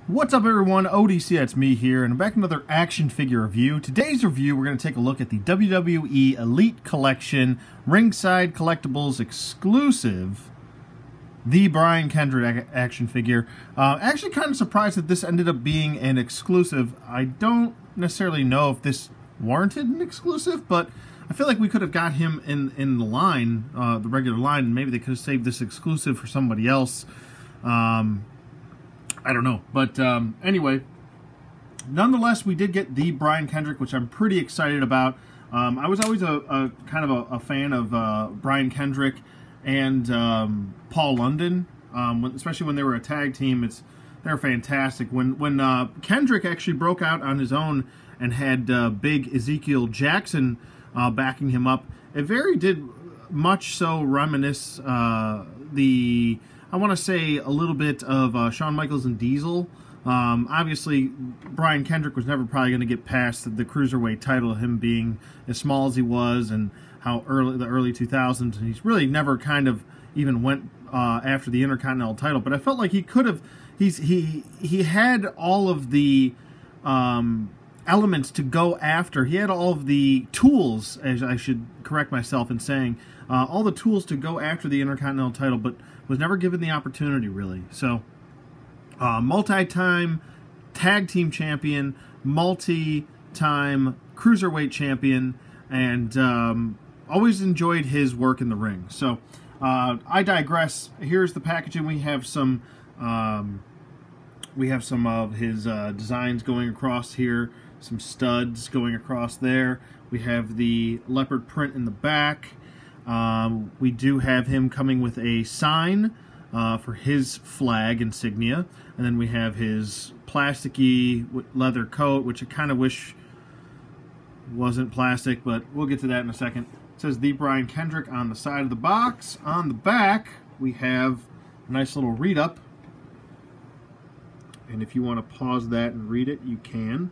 What's up, everyone? ODC, that's me here, and I'm back with another action figure review. Today's review, we're going to take a look at the WWE Elite Collection Ringside Collectibles exclusive, the Brian Kendrick action figure. Actually kind of surprised that this ended up being an exclusive. I don't necessarily know if this warranted an exclusive, but I feel like we could have got him in the line, the regular line, and maybe they could have saved this exclusive for somebody else. I don't know, but anyway, nonetheless, we did get the Brian Kendrick, which I'm pretty excited about. I was always a kind of a fan of Brian Kendrick and Paul London, especially when they were a tag team. They're fantastic. When Kendrick actually broke out on his own and had big Ezekiel Jackson backing him up, it very did much so reminisce I want to say a little bit of Shawn Michaels and Diesel. Obviously, Brian Kendrick was never probably going to get past the Cruiserweight title, him being as small as he was and how the early 2000s, and he's really never kind of even went after the Intercontinental title. But I felt like he could have, he had all of the elements to go after. He had all of the tools, as I should correct myself in saying, all the tools to go after the Intercontinental title, but was never given the opportunity, really. So, multi-time tag team champion, multi-time cruiserweight champion, and always enjoyed his work in the ring. So, I digress. Here's the packaging. We have some of his designs going across here, some studs going across there. We have the leopard print in the back. We do have him coming with a sign for his flag insignia, and then we have his plasticky leather coat, which I kind of wish wasn't plastic, but we'll get to that in a second. It says the Brian Kendrick on the side of the box. On the back, we have a nice little read-up, and if you want to pause that and read it, you can.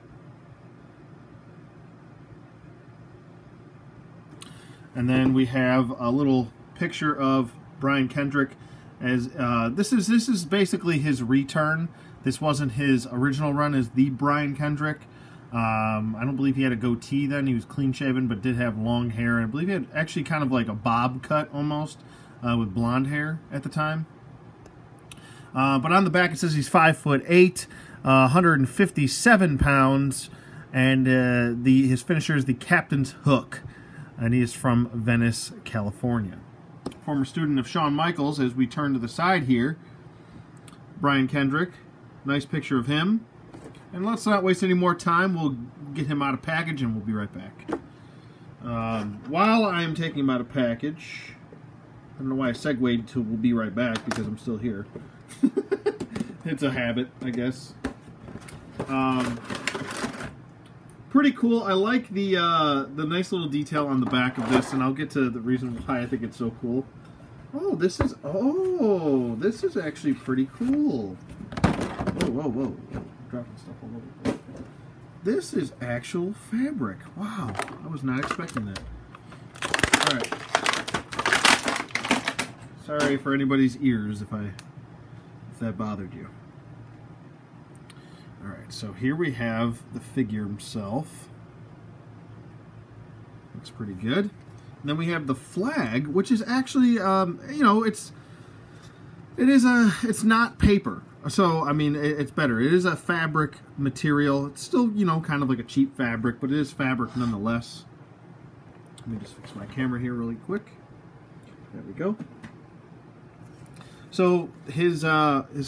And then we have a little picture of Brian Kendrick. As this is basically his return. This wasn't his original run as the Brian Kendrick. I don't believe he had a goatee then. He was clean shaven, but did have long hair. And I believe he had actually kind of like a bob cut almost, with blonde hair at the time. But on the back it says he's 5'8", 157 pounds, and his finisher is the Captain's Hook. And he is from Venice, California. Former student of Shawn Michaels, as we turn to the side here. Brian Kendrick. Nice picture of him. And let's not waste any more time. We'll get him out of package and we'll be right back. While I am taking him out of package, I don't know why I segued to we'll be right back, because I'm still here. It's a habit, I guess. Pretty cool. I like the nice little detail on the back of this, and I'll get to the reason why I think it's so cool. Oh, this is actually pretty cool. Whoa. Dropping stuff all over the place. This is actual fabric. Wow, I was not expecting that. All right. Sorry for anybody's ears if that bothered you. Alright, so here we have the figure himself. Looks pretty good. And then we have the flag, which is actually, you know, it's not paper. So, I mean, it's better. It is a fabric material. It's still, you know, kind of like a cheap fabric, but it is fabric nonetheless. Let me just fix my camera here really quick. There we go. So his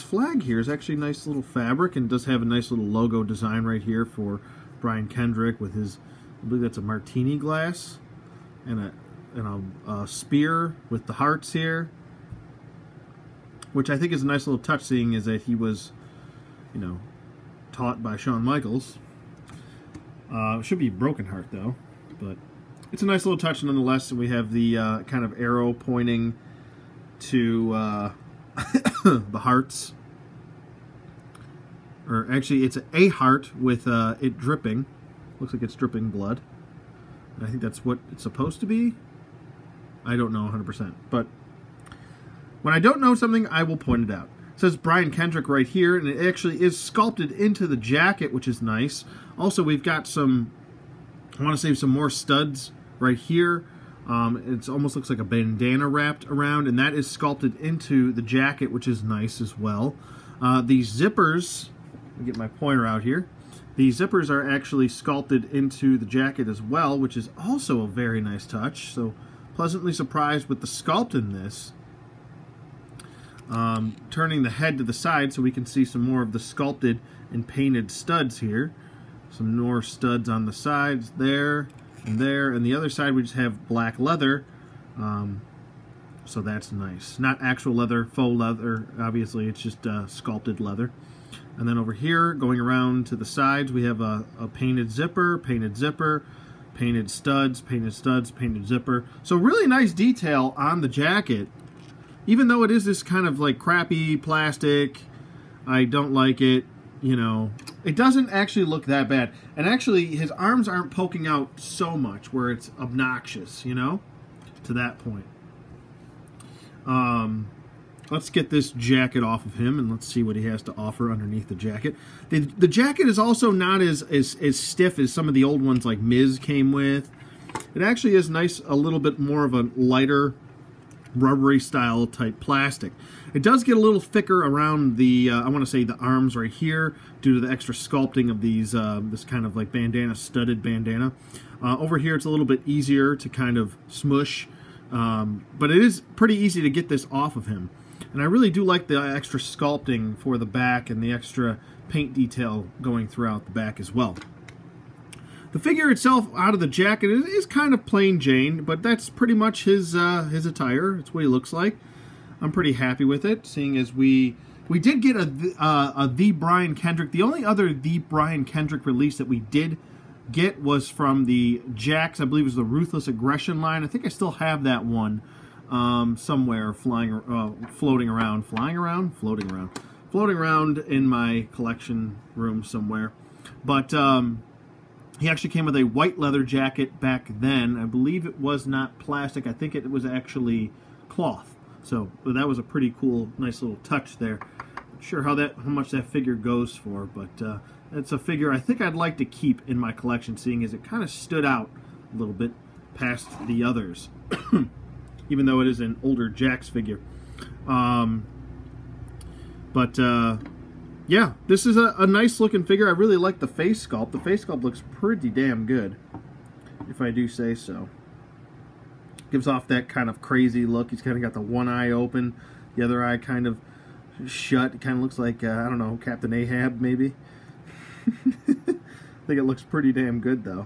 flag here is actually a nice little fabric, and does have a nice little logo design right here for Brian Kendrick with his, I believe that's a martini glass, and a spear with the hearts here, which I think is a nice little touch, seeing is that he was, you know, taught by Shawn Michaels. It should be broken heart though, but it's a nice little touch nonetheless. And we have the kind of arrow pointing to the hearts, or actually it's a heart with it dripping. Looks like it's dripping blood, and I think that's what it's supposed to be. I don't know 100%, but when I don't know something, I will point it out. says Brian Kendrick right here, and it actually is sculpted into the jacket, which is nice. Also, we've got some, I want to say some more studs right here. It almost looks like a bandana wrapped around, and that is sculpted into the jacket, which is nice as well. These zippers, let me get my pointer out here. These zippers are actually sculpted into the jacket as well, which is also a very nice touch. So, pleasantly surprised with the sculpt in this. Turning the head to the side so we can see some more of the sculpted and painted studs here. Some more studs on the sides there and there. And the other side we just have black leather. So that's nice. Not actual leather, faux leather. Obviously, it's just sculpted leather. And then over here, going around to the sides, we have a painted zipper, painted studs, painted zipper. So really nice detail on the jacket. Even though it is this kind of like crappy plastic, I don't like it, you know. It doesn't actually look that bad. And actually, his arms aren't poking out so much where it's obnoxious, you know, to that point. Let's get this jacket off of him, and let's see what he has to offer underneath the jacket. The jacket is also not as stiff as some of the old ones like Miz came with. It actually is nice, a little bit more of a lighter, rubbery style type plastic. It does get a little thicker around the, I want to say the arms right here, due to the extra sculpting of these, this kind of like bandana, studded bandana. Over here it's a little bit easier to kind of smush, but it is pretty easy to get this off of him. And I really do like the extra sculpting for the back and the extra paint detail going throughout the back as well. The figure itself out of the jacket is kind of plain Jane, but that's pretty much his attire. It's what he looks like. I'm pretty happy with it, seeing as we did get a The Brian Kendrick. The only other The Brian Kendrick release that we did get was from the Jax, I believe it was the Ruthless Aggression line. I think I still have that one. Somewhere floating around in my collection room somewhere. But he actually came with a white leather jacket back then. I believe it was not plastic. I think it was actually cloth. So that was a pretty cool, nice little touch there. Not sure how much that figure goes for, but it's a figure I think I'd like to keep in my collection, seeing as it kind of stood out a little bit past the others. Even though it is an older Jax figure. Yeah, this is a nice looking figure. I really like the face sculpt. The face sculpt looks pretty damn good, if I do say so. Gives off that kind of crazy look. He's kind of got the one eye open, the other eye kind of shut. It kind of looks like, I don't know, Captain Ahab maybe. I think it looks pretty damn good though.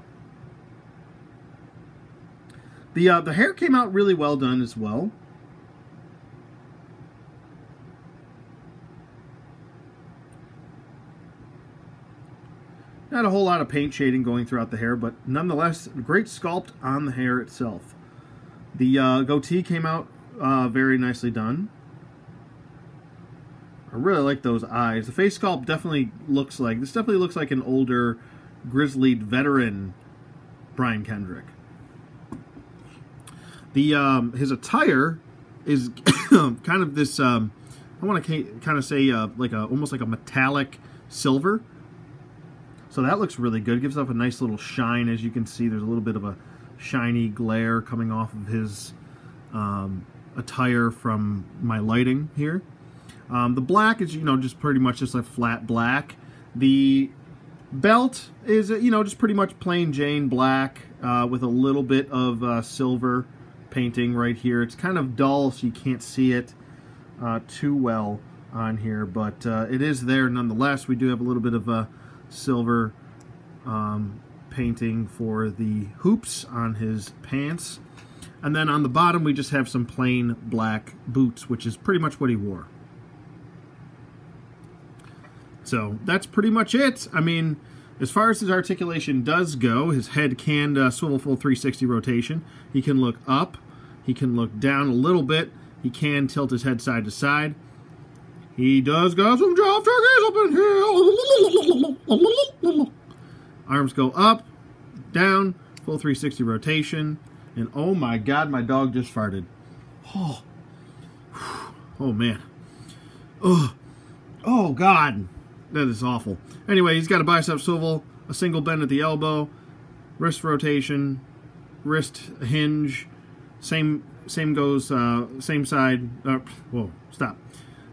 The hair came out really well done as well. Not a whole lot of paint shading going throughout the hair, but nonetheless, great sculpt on the hair itself. The goatee came out very nicely done. I really like those eyes. The face sculpt definitely looks like, this definitely looks like an older, grizzlied veteran Brian Kendrick. His attire is kind of this, I want to kind of say almost like a metallic silver. So that looks really good. It gives off a nice little shine. As you can see, there's a little bit of a shiny glare coming off of his attire from my lighting here. The black is, just pretty much just a flat black. The belt is, just pretty much plain Jane black with a little bit of silver painting right here. It's kind of dull, so you can't see it too well on here, but it is there nonetheless. We do have a little bit of silver painting for the hoops on his pants, and then on the bottom we just have some plain black boots, which is pretty much what he wore. So that's pretty much it. I mean, as far as his articulation does go, his head can swivel full 360 rotation. He can look up. He can look down a little bit. He can tilt his head side to side. He does got some drop turkeys up in here. Arms go up, down, full 360 rotation. And oh my God, my dog just farted. Oh man. Oh. Oh, God. That is awful. Anyway, he's got a bicep swivel, a single bend at the elbow, wrist rotation, wrist hinge, same goes, same side, whoa, stop.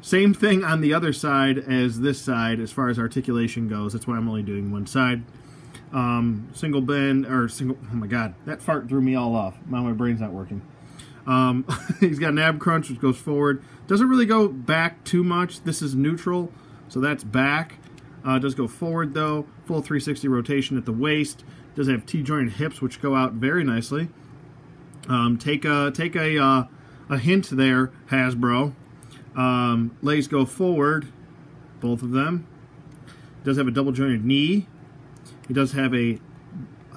Same thing on the other side as this side as far as articulation goes. That's why I'm only doing one side. Single bend, or single, oh my God, that fart threw me all off. Now my brain's not working. He's got an ab crunch, which goes forward. Doesn't really go back too much. This is neutral, so that's back. Does go forward, though. Full 360 rotation at the waist. Does have T-jointed hips, which go out very nicely. Take a hint there, Hasbro. Legs go forward, both of them. Does have a double jointed knee. He does have a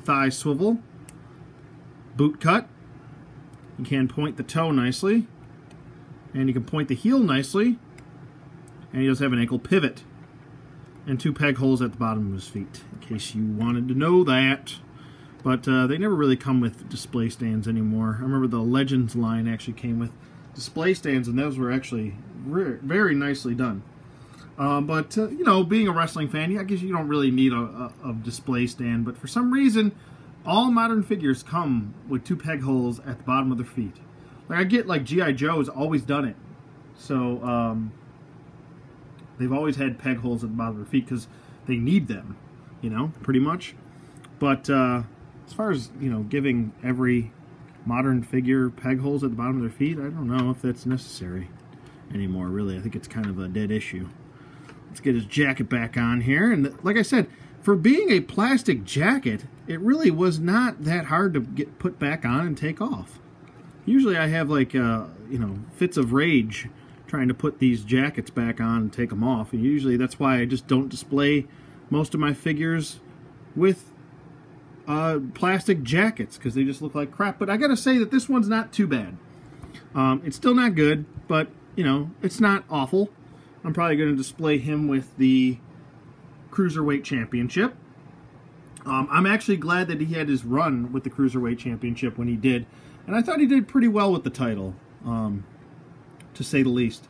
thigh swivel. Boot cut. You can point the toe nicely. And you can point the heel nicely. And he does have an ankle pivot. And 2 peg holes at the bottom of his feet, in case you wanted to know that. But they never really come with display stands anymore. I remember the Legends line actually came with display stands, and those were actually very nicely done. But you know, being a wrestling fan, I guess you don't really need a display stand. But for some reason, all modern figures come with 2 peg holes at the bottom of their feet. Like I get, like G.I. Joe's always done it. So they've always had peg holes at the bottom of their feet because they need them, you know, pretty much. But as far as, you know, giving every modern figure peg holes at the bottom of their feet, I don't know if that's necessary anymore, really. I think it's kind of a dead issue. Let's get his jacket back on here. And like I said, for being a plastic jacket, it really was not that hard to get put back on and take off. Usually I have, like, you know, fits of rage trying to put these jackets back on and take them off. And usually that's why I just don't display most of my figures with plastic jackets, because they just look like crap. But I gotta say that this one's not too bad. It's still not good, but, you know, it's not awful. I'm probably going to display him with the Cruiserweight Championship. I'm actually glad that he had his run with the Cruiserweight Championship when he did. And I thought he did pretty well with the title, to say the least.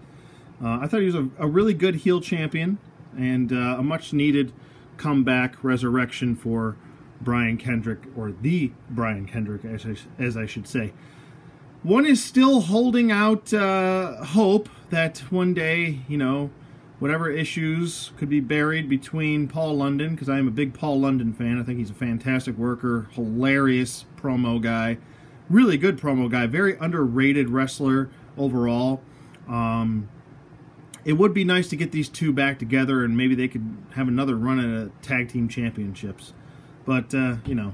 I thought he was a really good heel champion, and a much-needed comeback resurrection for Brian Kendrick, or the Brian Kendrick, as I should say. One is still holding out hope that one day, you know, whatever issues could be buried between Paul London, because I am a big Paul London fan. I think he's a fantastic worker, hilarious promo guy, really good promo guy, very underrated wrestler overall. It would be nice to get these two back together, and maybe they could have another run at a tag team championships. But you know,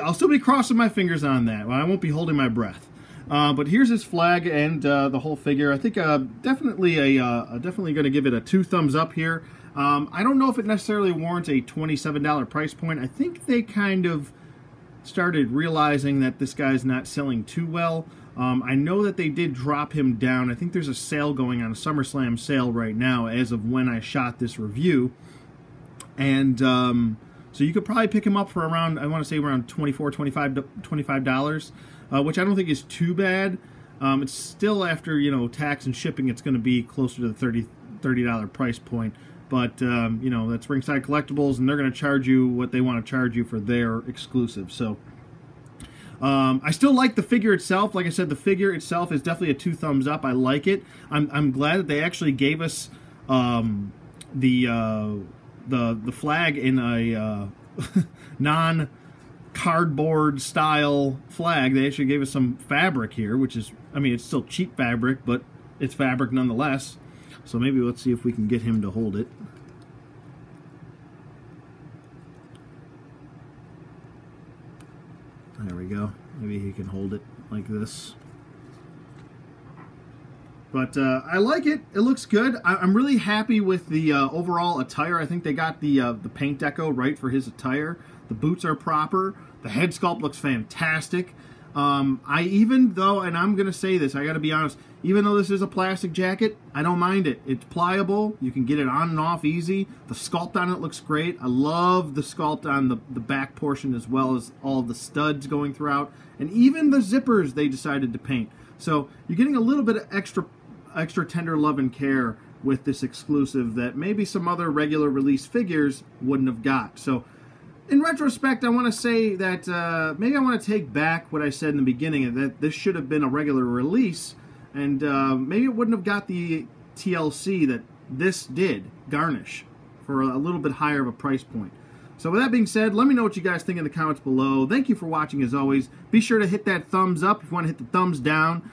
I'll still be crossing my fingers on that. Well, I won't be holding my breath. But here's his flag and the whole figure. I think definitely going to give it a 2 thumbs up here. I don't know if it necessarily warrants a $27 price point. I think they kind of started realizing that this guy's not selling too well. I know that they did drop him down. I think there's a sale going on, a SummerSlam sale right now as of when I shot this review. And so you could probably pick him up for around, I want to say around $25, which I don't think is too bad. It's still, after, you know, tax and shipping, it's going to be closer to the $30 price point. But, you know, that's Ringside Collectibles, and they're going to charge you what they want to charge you for their exclusive. So I still like the figure itself. Like I said, the figure itself is definitely a 2 thumbs up. I like it. I'm glad that they actually gave us the flag in a non-cardboard style flag. They actually gave us some fabric here, which is, I mean, it's still cheap fabric, but it's fabric nonetheless. So maybe let's see if we can get him to hold it. There we go. Maybe he can hold it like this. But I like it. It looks good. I'm really happy with the overall attire. I think they got the paint deco right for his attire. The boots are proper. The head sculpt looks fantastic. Even though, and I'm going to say this, I got to be honest, even though this is a plastic jacket, I don't mind it. It's pliable. You can get it on and off easy. The sculpt on it looks great. I love the sculpt on the back portion, as well as all of the studs going throughout. And even the zippers they decided to paint. So you're getting a little bit of extra extra tender love and care with this exclusive that maybe some other regular release figures wouldn't have got. So in retrospect, I want to say that maybe I want to take back what I said in the beginning, that this should have been a regular release, and maybe it wouldn't have got the TLC that this did garnish for a little bit higher of a price point. So with that being said, let me know what you guys think in the comments below. Thank you for watching as always. Be sure to hit that thumbs up if you want to hit the thumbs down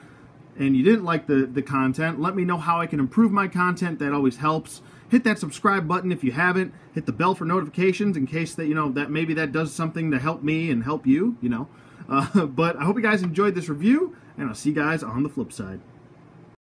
and you didn't like the content. Let me know how I can improve my content. That always helps. Hit that subscribe button if you haven't. Hit the bell for notifications in case that, that maybe that does something to help me and help you, But I hope you guys enjoyed this review, and I'll see you guys on the flip side.